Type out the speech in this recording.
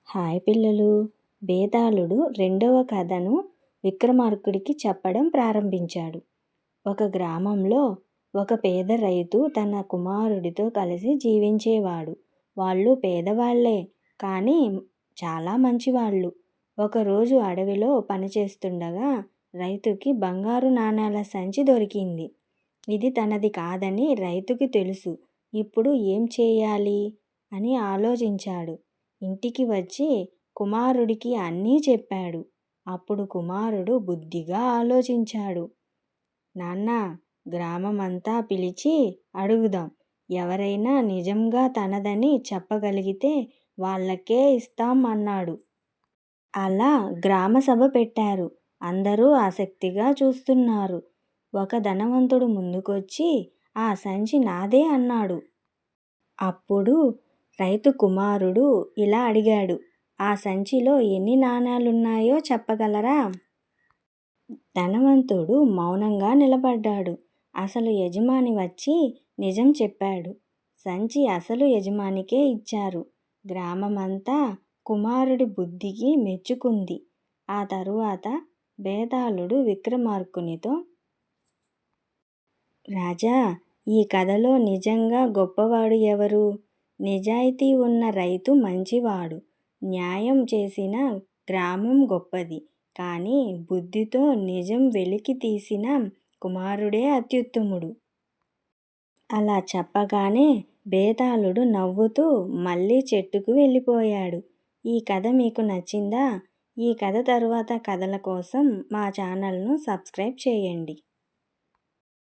Hi పిల్లలు. బేతాళుడు రెండవ కథను విక్రమార్కుడికి చెప్పడం ప్రారంభించాడు. ఒక గ్రామంలో ఒక పేద రైతు తన కుమారుడితో కలిసి జీవించేవాడు. వాళ్ళు పేదవాళ్లే, కానీ చాలా మంచివాళ్ళు. ఒకరోజు అడవిలో పనిచేస్తుండగా రైతుకి బంగారు నాణేల సంచి దొరికింది. ఇది తనది కాదని రైతుకి తెలుసు. ఇప్పుడు ఏం చేయాలి అని ఆలోచించాడు. ఇంటికి వచ్చి కుమారుడికి అన్నీ చెప్పాడు. అప్పుడు కుమారుడు బుద్ధిగా ఆలోచించాడు. నాన్నా, గ్రామమంతా పిలిచి అడుగుదాం. ఎవరైనా నిజంగా తనదని చెప్పగలిగితే వాళ్ళకే ఇస్తాం అన్నాడు. అలా గ్రామసభ పెట్టారు. అందరూ ఆసక్తిగా చూస్తున్నారు. ఒక ధనవంతుడు ముందుకొచ్చి ఆ సంచి నాదే అన్నాడు. అప్పుడు రైతు కుమారుడు ఇలా అడిగాడు, ఆ సంచిలో ఎన్ని నాణేలున్నాయో చెప్పగలరా? ధనవంతుడు మౌనంగా నిలబడ్డాడు. అసలు యజమాని వచ్చి నిజం చెప్పాడు. సంచి అసలు యజమానికే ఇచ్చారు. గ్రామమంతా కుమారుడి బుద్ధికి మెచ్చుకుంది. ఆ తరువాత బేతాళుడు విక్రమార్కునితో, రాజా, ఈ కథలో నిజంగా గొప్పవాడు ఎవరు? నిజాయితీ ఉన్న రైతు మంచివాడు. న్యాయం చేసిన గ్రామం గొప్పది. కానీ బుద్ధితో నిజం వెలికి తీసిన కుమారుడే అత్యుత్తముడు. అలా చెప్పగానే బేతాళుడు నవ్వుతూ మళ్ళీ చెట్టుకు వెళ్ళిపోయాడు. ఈ కథ మీకు నచ్చిందా? ఈ కథ తరువాత కథల కోసం మా ఛానల్ను సబ్స్క్రైబ్ చేయండి.